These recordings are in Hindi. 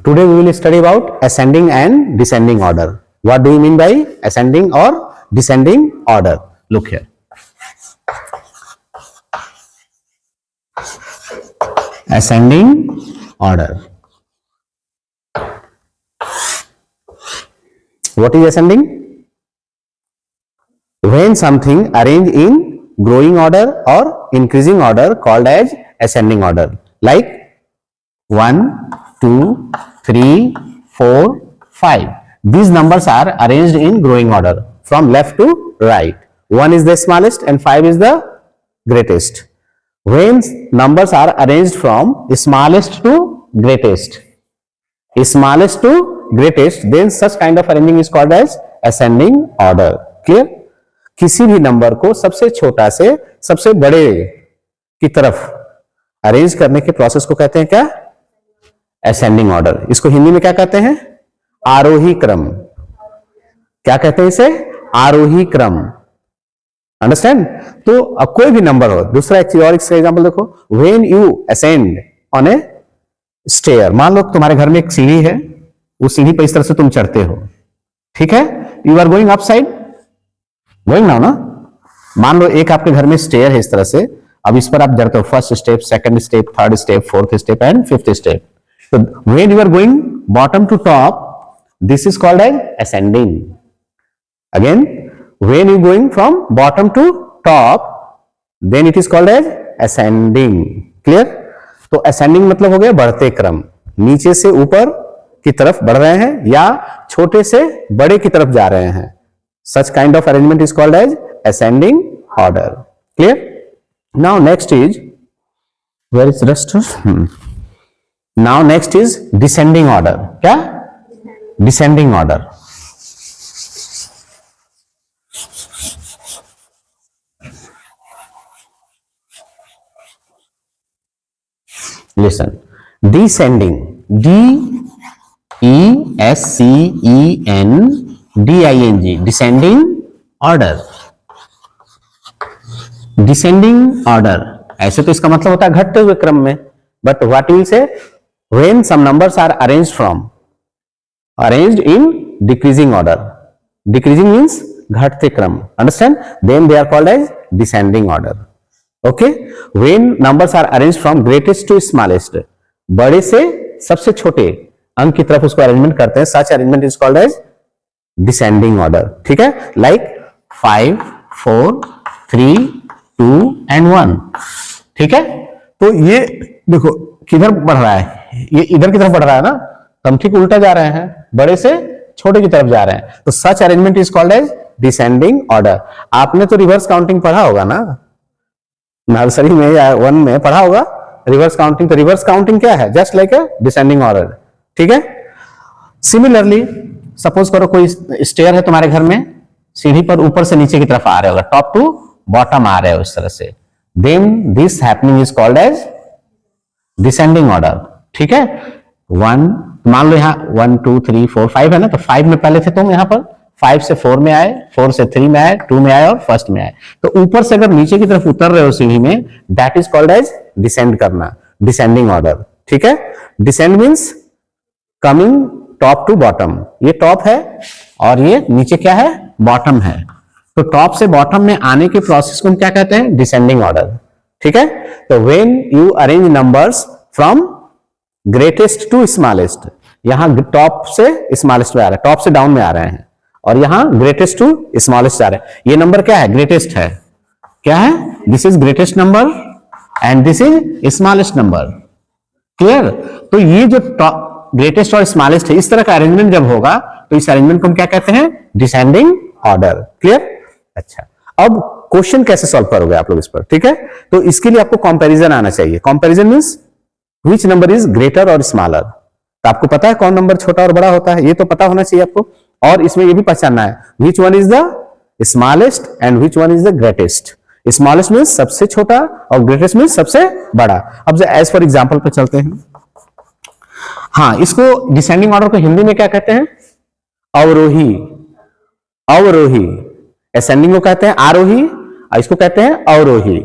Today we will study about ascending and descending order. What do you mean by ascending or descending order? Look here. Ascending order. What is ascending? When something arranged in growing order or increasing order called as ascending order. Like 1, 2, 3, 4, 5. These numbers are arranged in growing order from left to right. 1 is the smallest and 5 is the greatest. When numbers are arranged from smallest to greatest, then such kind of arranging is called as ascending order. Clear? किसी भी नंबर को सबसे छोटा से सबसे बड़े की तरफ अरेंज करने के प्रोसेस को कहते हैं क्या? Ascending order. इसको हिंदी में क्या कहते हैं? आरोही क्रम. क्या कहते हैं इसे? आरोही क्रम. अंडरस्टैंड? तो अब कोई भी नंबर हो, दूसरा एक और एग्जांपल देखो. When you ascend on a stair, मान लो तुम्हारे घर में एक सीढ़ी है, उस सीढ़ी पर इस तरह से तुम चढ़ते हो, ठीक है? You are going up side, going now ना. मान लो एक आपके घर में स्टेयर है इस तरह से, अब इस पर आप चढ़ते हो. First step, second step, third step, fourth step and fifth step. So when you are going bottom to top, this is called as ascending. Again, when you are going from bottom to top, then it is called as ascending. Clear? तो ascending मतलब हो गया बढ़ते क्रम, नीचे से ऊपर की तरफ बढ़ रहे हैं या छोटे से बड़े की तरफ जा रहे हैं. Such kind of arrangement is called as ascending order. Clear? Now next is, where is rest? Now next is descending order. क्या? Descending order. Listen. Descending. D-E-S-C-E-N-D-I-N-G. Descending order. Descending order. ऐसे तो इसका मतलब होता है घटते हुए क्रम में. But what you will say? When some numbers are arranged in decreasing order. Decreasing means घटते क्रम. Understand? Then they are called as descending order. Okay? When numbers are arranged from greatest to smallest, बड़े से सबसे छोटे अंक की तरफ उसको अरेंजमेंट करते हैं. Such arrangement is called as descending order. ठीक है? Like 5, 4, 3, 2 and 1. ठीक है? तो ये देखो किधर बढ़ रहा है, ये इधर की तरफ बढ़ रहा है ना, तो हम ठीक उल्टा जा रहे हैं, बड़े से छोटे की तरफ जा रहे हैं. तो such arrangement is called as descending order. आपने तो रिवर्स काउंटिंग पढ़ा होगा ना, नर्सरी में या 1 में पढ़ा होगा रिवर्स काउंटिंग. तो रिवर्स काउंटिंग क्या है? Just like a descending order. ठीक है? सिमिलरली सपोज करो कोई स्टेयर है तुम्हारे घर में, सीढ़ी पर ऊपर से नीचे की तरफ आ रहे होगा, टॉप टू बॉटम आ रहे हो इस तरह से. Then this happening is called as descending order. ठीक है? 1, मान लो यहाँ 1, 2, 3, 4, 5 है ना, तो 5 में पहले थे तुम यहाँ पर, 5 से 4 में आए, 4 से 3 में आए, 2 में आए और फर्स्ट में आए. तो ऊपर से अगर नीचे की तरफ उतर रहे हो सीढ़ी में, that is called as descend करना, डिसेंडिंग ऑर्डर. ठीक है? Descend means coming top to bottom. ये टॉप है और ये नीचे क्या है? बॉटम है. तो टॉप से बॉटम में आने के प्रोसेस को हम क्या कहते हैं? Descending order. ठीक है? तो when you arrange numbers from greatest to smallest, यहां टॉप से स्मॉलेस्ट में आ रहे हैं, टॉप से डाउन में आ रहे हैं, और यहां ग्रेटेस्ट टू स्मॉलेस्ट आ रहे हैं. ये नंबर क्या है? ग्रेटेस्ट है. क्या है? This is greatest number and this is smallest number. Clear? तो ये जो ग्रेटेस्ट और स्मॉलेस्ट है, इस तरह का अरेंजमेंट जब होगा तो इस अरेंजमेंट को हम क्या कहते हैं? Descending order. क्लियर? अच्छा, अब क्वेश्चन कैसे सॉल्व करोगे आप लोग इस पर? ठीक है? तो इसके लिए आपको कंपैरिजन आना चाहिए. Comparison means which number is greater और स्मॉलर. तो आपको पता है कौन नंबर छोटा और बड़ा होता है, ये तो पता होना चाहिए आपको. और इसमें ये भी पहचानना है which one is the smallest and which one is the greatest. Smallest means सबसे छोटा और ग्रेटेस्ट मींस सबसे बड़ा. अब एज फॉर एग्जांपल पे चलते हैं. हाँ, इसको डिसेंडिंग ऑर्डर को हिंदी में क्या कहते हैं? अवरोही. अवरोही. असेंडिंग को कहते हैं आरोही, इसको कहते हैं अवरोही.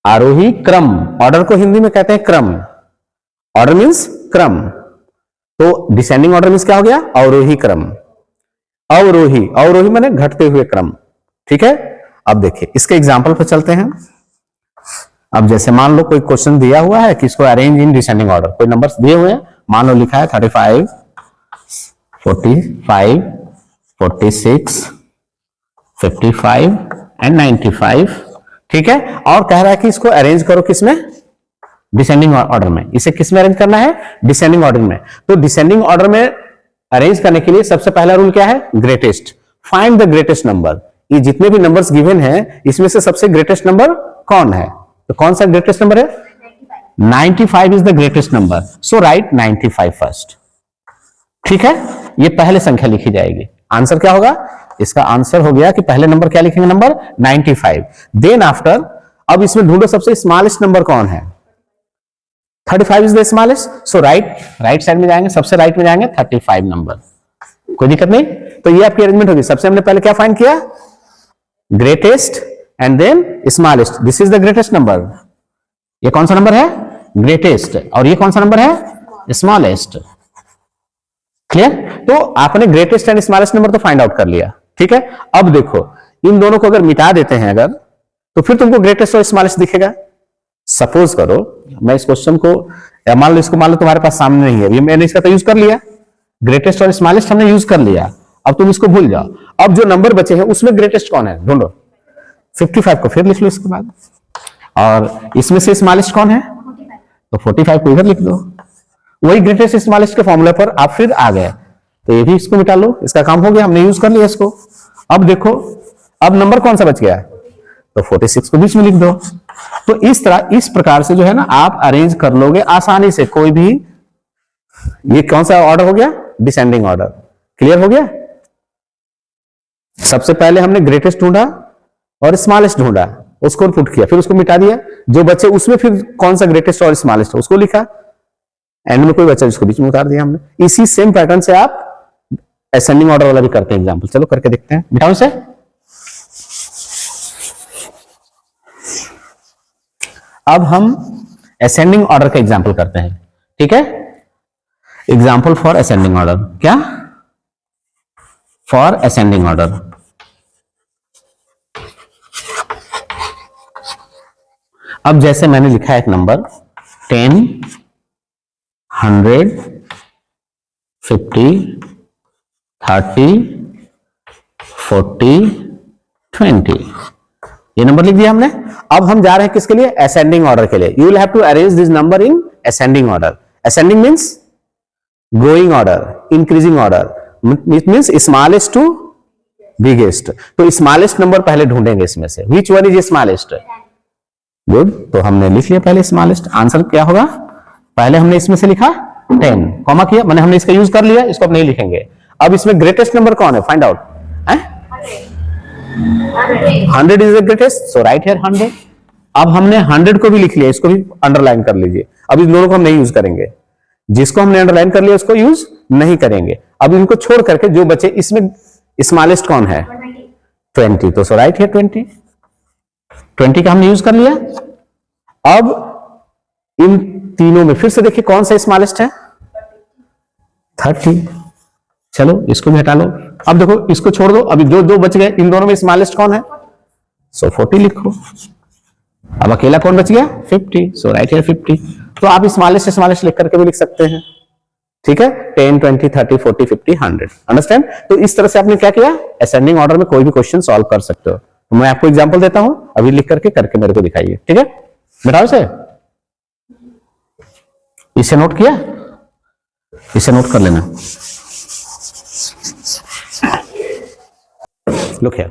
आरोही क्रम. ऑर्डर को हिंदी में कहते हैं क्रम, ऑर्डर मीन्स क्रम, तो डिसेंडिंग ऑर्डर मीन्स क्या हो गया, अवरोही क्रम। अवरोही, अवरोही माने घटते हुए क्रम। ठीक है, अब देखिए इसके एग्जाम्पल पर चलते हैं। अब जैसे मान लो कोई क्वेश्चन दिया हुआ है कि इसको अरेंज इन डिसेंडिंग ऑर्डर, कोई नंबर्स दिए हुए हैं, मान लो लिखा है 35, 45, 46, 55 एंड 95। ठीक है, और कह रहा है कि इसको अरेंज करो किसमें, डिसेंडिंग ऑर्डर में। इसे किस में अरेंज करना है, डिसेंडिंग ऑर्डर में। तो डिसेंडिंग ऑर्डर में अरेंज करने के लिए सबसे पहला रूल क्या है, greatest. Find the greatest number. ये जितने भी नंबर्स गिवन हैं इसमें से सबसे ग्रेटेस्ट नंबर कौन है, तो कौन सा ग्रेटेस्ट नंबर है, 95 is the greatest number, so right 95 first. ठीक है, ये पहले संख्या लिखी जाएगी। आंसर क्या होगा, इसका आंसर हो गया कि पहले नंबर क्या लिखेंगे, नंबर 95। देन आफ्टर, अब इसमें ढूंढो सबसे स्मॉलेस्ट नंबर कौन है, 35 is the smallest, so right side में जाएंगे, सबसे राइट में जाएंगे 35 नंबर, कोई दिक्कत नहीं। तो ये आपकी अरेंजमेंट होगी। सबसे हमने पहले क्या फाइंड किया, greatest and then smallest. This is the greatest number, ये कौन सा नंबर है, ग्रेटेस्ट, और ये कौन सा नंबर है, स्मॉलेस्ट। क्लियर, तो आपने ग्रेटेस्ट एंड स्मॉलेस्ट नंबर तो फाइंड आउट कर लिया। ठीक है, अब देखो इन दोनों को अगर मिटा देते हैं अगर, तो फिर तुमको ग्रेटेस्ट और स्मॉलेस्ट दिखेगा। सपोज करो मैं इस क्वेश्चन को, मान लो इसको, मान लो तुम्हारे पास सामने नहीं है, ये मैंने इसका तो यूज कर लिया, ग्रेटेस्ट और स्मॉलेस्ट हमने यूज कर लिया, अब तुम इसको भूल जाओ। अब जो नंबर बचे हैं उसमें ग्रेटेस्ट कौन है ढूंढो, 55 को फिर लिख लो इसके बाद, और इसमें से स्मॉलेस्ट कौन है, तो 45 को इधर लिख दो। वही ग्रेटेस्ट स्मॉलेस्ट के फॉर्मूले पर आप फिर आ गए, तो ये भी इसको मिटा लो, इसका काम हो गया, हमने यूज कर लिया इसको। अब देखो अब नंबर कौन सा बच गया, तो 46 को बीच में लिख दो। तो इस तरह, इस प्रकार से जो है ना आप अरेंज कर लोगे आसानी से कोई भी। ये कौन सा ऑर्डर हो गया, डिसेंडिंग ऑर्डर। क्लियर हो गया, सबसे पहले हमने ग्रेटेस्ट ढूंढा और स्मॉलेस्ट ढूंढा, उसको पुट किया, फिर उसको मिटा दिया, जो बच्चे उसमें फिर कौन सा ग्रेटेस्ट और स्मॉलेस्ट है उसको लिखा, एंड में कोई बच्चा जिसको बीच में उतार दिया हमने। इसी सेम पैटर्न से आप असेंडिंग ऑर्डर वाला भी करते हैं एग्जांपल, चलो करके देखते हैं, मिटाओ इसे। अब हम असेंडिंग ऑर्डर का एग्जांपल करते हैं। ठीक है, एग्जांपल फॉर असेंडिंग ऑर्डर, क्या, फॉर असेंडिंग ऑर्डर। अब जैसे मैंने लिखा है एक नंबर 10, 100, 50, 30, 40, 20, ये नंबर लिख दिया हमने। अब हम जा रहे हैं किसके लिए, असेंडिंग ऑर्डर के लिए। You will have to arrange this number in ascending order. Ascending means going order, increasing order, it means smallest to biggest. तो स्मॉलेस्ट नंबर पहले ढूंढेंगे इसमें से, which one is smallest. Good, तो हमने लिख लिया पहले स्मॉलेस्ट। आंसर क्या होगा, पहले हमने इसमें से लिखा 10, कॉमा किया, मैंने हमने इसका यूज कर लिया, इसको अब नहीं लिखेंगे। अब इसमें ग्रेटेस्ट नंबर कौन है, find out, 100 is the greatest, so right here 100। अब हमने 100 को भी लिख लिया, इसको भी अंडरलाइन कर लीजिए। अब इस दोनों को हम नहीं यूज करेंगे, जिसको हमने अंडरलाइन कर लिया उसको यूज नहीं करेंगे। अब इनको छोड़ करके जो बचे, इसमें स्मॉलेस्ट कौन है, 20, तो सो राइट हियर 20। 20 का हमने यूज कर लिया। अब इन तीनों में फिर से देखिए कौन सा स्मॉलेस्ट है, 30। चलो इसको भी हटा लो। अब देखो इसको छोड़ दो, अभी जो दो बच गए इन दोनों में स्मॉलेस्ट कौन है, सो 40 लिखो। अब अकेला कौन बच गया, 50, सो राइट हियर 50। तो आप स्मॉलेस्ट स्मॉलेस्ट लिख करके भी लिख सकते हैं। ठीक है, 10, 20, 30, 40, 50, 100, अंडरस्टैंड। तो इस तरह से आपने क्या किया, असेंडिंग ऑर्डर में कोई भी क्वेश्चन सॉल्व कर सकते हो। तो मैं आपको एग्जांपल देता हूं, अभी लिख करके मेरे को दिखाइए। ठीक है, बताओ इसे नोट किया, इसे नोट कर लेना। लुक हियर,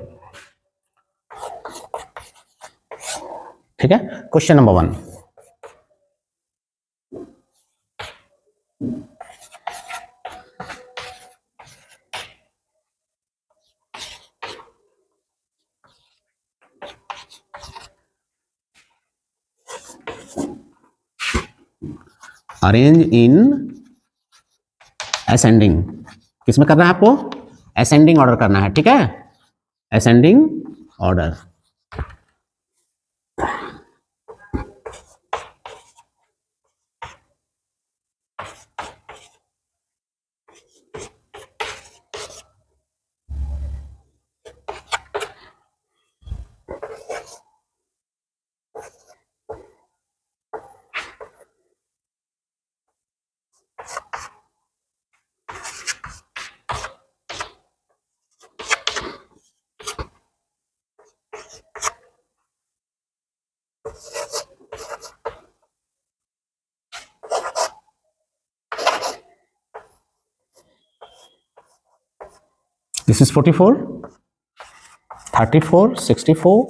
ठीक है। Question number 1, arrange in ascending. किसमें करना है आपको, असेंडिंग ऑर्डर करना है। ठीक है, ascending order. This is 44, 34, 64,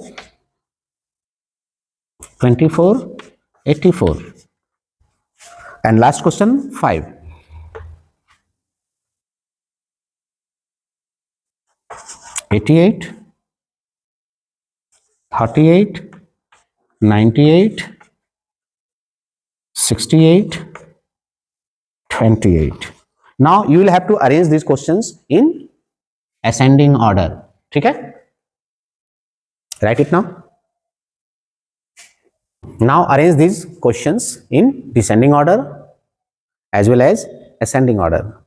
24, 84. And last question, 5. 88, 38, 98, 68, 28. Now you will have to arrange these questions in ascending order. ठीक है? Write it now. Now arrange these questions in descending order as well as ascending order.